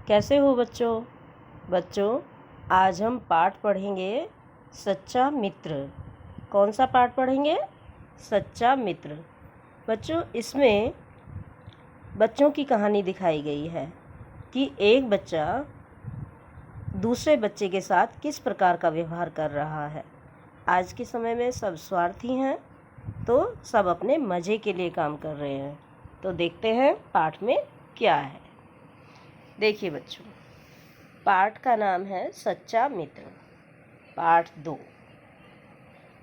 कैसे हो बच्चों? आज हम पाठ पढ़ेंगे सच्चा मित्र। कौन सा पाठ पढ़ेंगे? सच्चा मित्र। बच्चों, इसमें बच्चों की कहानी दिखाई गई है कि एक बच्चा दूसरे बच्चे के साथ किस प्रकार का व्यवहार कर रहा है। आज के समय में सब स्वार्थी हैं, तो सब अपने मज़े के लिए काम कर रहे हैं। तो देखते हैं पाठ में क्या है। देखिए बच्चों, पाठ का नाम है सच्चा मित्र। पाठ 2।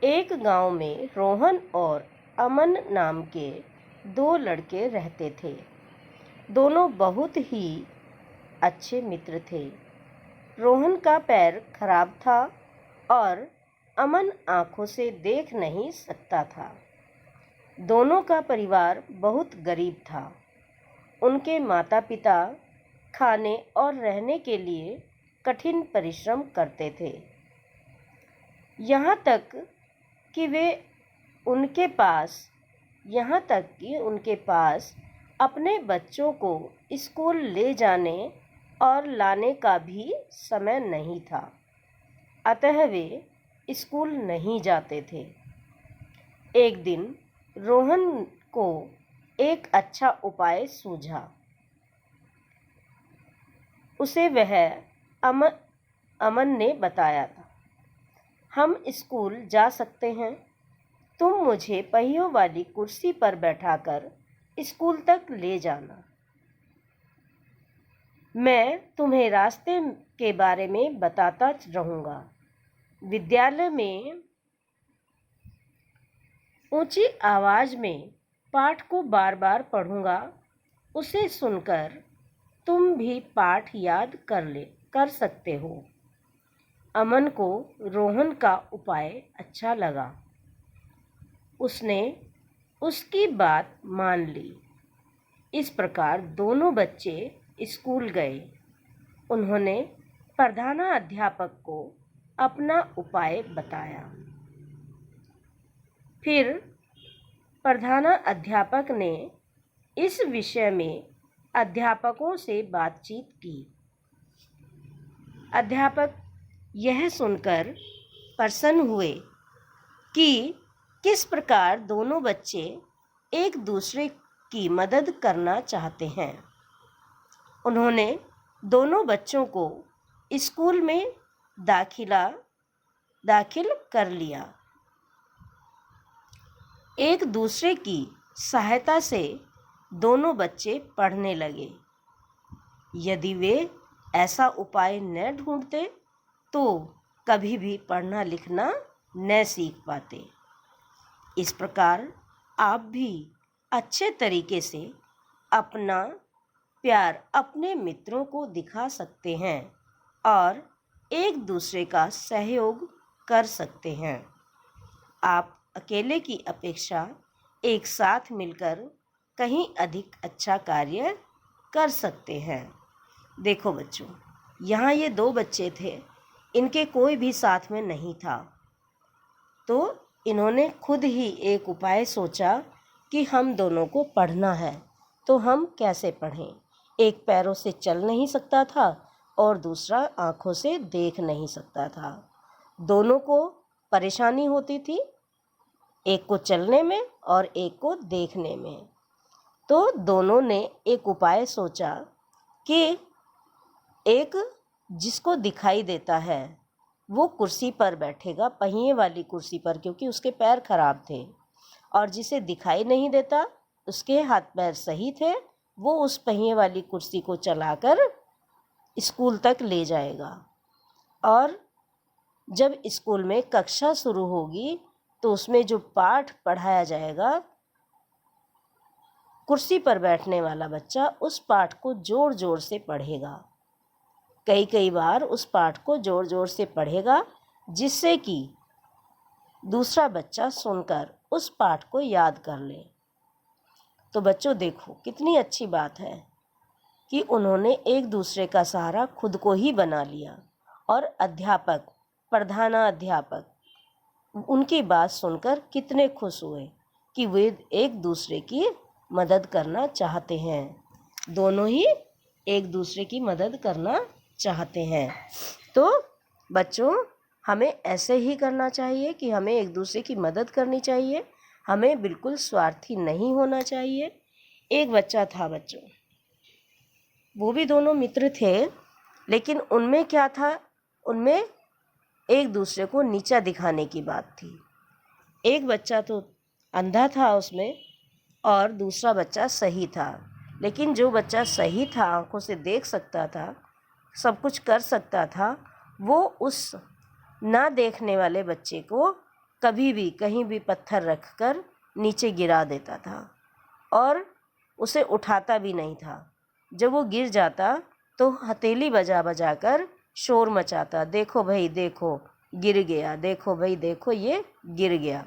एक गांव में रोहन और अमन नाम के 2 लड़के रहते थे। दोनों बहुत ही अच्छे मित्र थे। रोहन का पैर खराब था और अमन आंखों से देख नहीं सकता था। दोनों का परिवार बहुत गरीब था। उनके माता पिता खाने और रहने के लिए कठिन परिश्रम करते थे। यहाँ तक कि उनके पास अपने बच्चों को स्कूल ले जाने और लाने का भी समय नहीं था। अतः वे स्कूल नहीं जाते थे। एक दिन रोहन को एक अच्छा उपाय सूझा। उसे वह अमन ने बताया था, हम स्कूल जा सकते हैं। तुम मुझे पहियों वाली कुर्सी पर बैठाकर स्कूल तक ले जाना। मैं तुम्हें रास्ते के बारे में बताता रहूँगा। विद्यालय में ऊंची आवाज़ में पाठ को बार बार पढ़ूँगा। उसे सुनकर तुम भी पाठ याद कर सकते हो। अमन को रोहन का उपाय अच्छा लगा। उसने उसकी बात मान ली। इस प्रकार दोनों बच्चे स्कूल गए। उन्होंने प्रधानाध्यापक को अपना उपाय बताया। फिर प्रधानाध्यापक ने इस विषय में अध्यापकों से बातचीत की। अध्यापक यह सुनकर प्रसन्न हुए कि किस प्रकार दोनों बच्चे एक दूसरे की मदद करना चाहते हैं। उन्होंने दोनों बच्चों को स्कूल में दाखिल कर लिया। एक दूसरे की सहायता से दोनों बच्चे पढ़ने लगे। यदि वे ऐसा उपाय न ढूंढते तो कभी भी पढ़ना लिखना न सीख पाते। इस प्रकार आप भी अच्छे तरीके से अपना प्यार अपने मित्रों को दिखा सकते हैं और एक दूसरे का सहयोग कर सकते हैं। आप अकेले की अपेक्षा एक साथ मिलकर कहीं अधिक अच्छा कार्य कर सकते हैं। देखो बच्चों, यहाँ ये 2 बच्चे थे, इनके कोई भी साथ में नहीं था। तो इन्होंने खुद ही एक उपाय सोचा कि हम दोनों को पढ़ना है, तो हम कैसे पढ़ें। एक पैरों से चल नहीं सकता था और दूसरा आँखों से देख नहीं सकता था। दोनों को परेशानी होती थी, एक को चलने में और एक को देखने में। तो दोनों ने एक उपाय सोचा कि एक जिसको दिखाई देता है वो कुर्सी पर बैठेगा, पहिए वाली कुर्सी पर, क्योंकि उसके पैर खराब थे। और जिसे दिखाई नहीं देता, उसके हाथ पैर सही थे, वो उस पहिए वाली कुर्सी को चलाकर स्कूल तक ले जाएगा। और जब स्कूल में कक्षा शुरू होगी तो उसमें जो पाठ पढ़ाया जाएगा, कुर्सी पर बैठने वाला बच्चा उस पाठ को जोर जोर से पढ़ेगा। कई बार उस पाठ को जोर जोर से पढ़ेगा, जिससे कि दूसरा बच्चा सुनकर उस पाठ को याद कर ले। तो बच्चों देखो, कितनी अच्छी बात है कि उन्होंने एक दूसरे का सहारा खुद को ही बना लिया। और प्रधानाध्यापक उनकी बात सुनकर कितने खुश हुए कि वे एक दूसरे की मदद करना चाहते हैं। दोनों ही एक दूसरे की मदद करना चाहते हैं। तो बच्चों, हमें ऐसे ही करना चाहिए कि हमें एक दूसरे की मदद करनी चाहिए, हमें बिल्कुल स्वार्थी नहीं होना चाहिए। एक बच्चा था बच्चों, वो भी दोनों मित्र थे, लेकिन उनमें क्या था, उनमें एक दूसरे को नीचा दिखाने की बात थी। एक बच्चा तो अंधा था उसमें और दूसरा बच्चा सही था। लेकिन जो बच्चा सही था, आंखों से देख सकता था, सब कुछ कर सकता था, वो उस ना देखने वाले बच्चे को कभी भी कहीं भी पत्थर रखकर नीचे गिरा देता था और उसे उठाता भी नहीं था। जब वो गिर जाता तो हथेली बजा बजा कर शोर मचाता, देखो भाई देखो गिर गया, देखो भाई देखो ये गिर गया।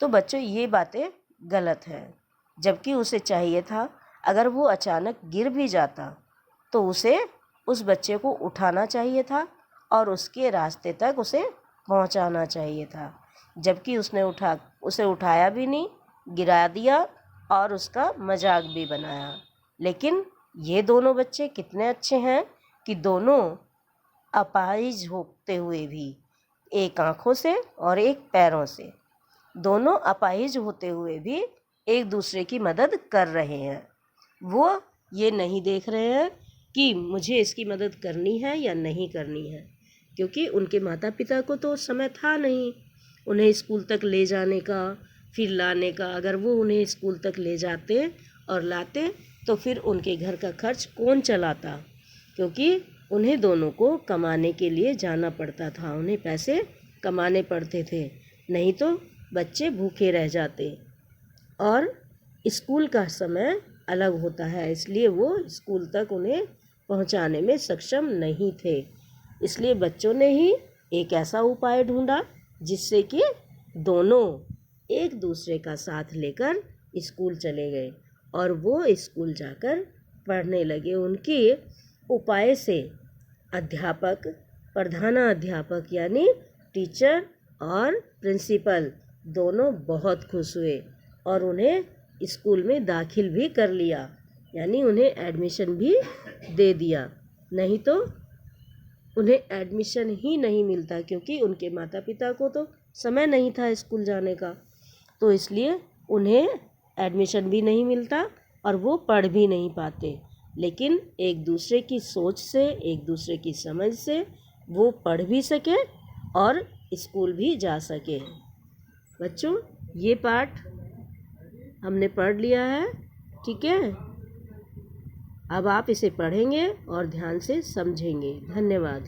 तो बच्चों, ये बातें गलत है। जबकि उसे चाहिए था, अगर वो अचानक गिर भी जाता तो उसे उस बच्चे को उठाना चाहिए था और उसके रास्ते तक उसे पहुंचाना चाहिए था। जबकि उसे उठाया भी नहीं, गिरा दिया और उसका मजाक भी बनाया। लेकिन ये दोनों बच्चे कितने अच्छे हैं कि दोनों अपाहिज होते हुए भी, एक आँखों से और एक पैरों से, दोनों अपाहिज होते हुए भी एक दूसरे की मदद कर रहे हैं। वो ये नहीं देख रहे हैं कि मुझे इसकी मदद करनी है या नहीं करनी है, क्योंकि उनके माता पिता को तो समय था नहीं उन्हें स्कूल तक ले जाने का, फिर लाने का। अगर वो उन्हें स्कूल तक ले जाते और लाते तो फिर उनके घर का खर्च कौन चलाता, क्योंकि उन्हें दोनों को कमाने के लिए जाना पड़ता था, उन्हें पैसे कमाने पड़ते थे, नहीं तो बच्चे भूखे रह जाते। और स्कूल का समय अलग होता है, इसलिए वो स्कूल तक उन्हें पहुंचाने में सक्षम नहीं थे। इसलिए बच्चों ने ही एक ऐसा उपाय ढूंढा जिससे कि दोनों एक दूसरे का साथ लेकर स्कूल चले गए और वो स्कूल जाकर पढ़ने लगे। उनके उपाय से अध्यापक, प्रधानाध्यापक यानी टीचर और प्रिंसिपल दोनों बहुत खुश हुए और उन्हें स्कूल में दाखिल भी कर लिया, यानी उन्हें एडमिशन भी दे दिया। नहीं तो उन्हें एडमिशन ही नहीं मिलता, क्योंकि उनके माता पिता को तो समय नहीं था स्कूल जाने का, तो इसलिए उन्हें एडमिशन भी नहीं मिलता और वो पढ़ भी नहीं पाते। लेकिन एक दूसरे की सोच से, एक दूसरे की समझ से वो पढ़ भी सके और स्कूल भी जा सके। बच्चों, ये पाठ हमने पढ़ लिया है, ठीक है। अब आप इसे पढ़ेंगे और ध्यान से समझेंगे। धन्यवाद।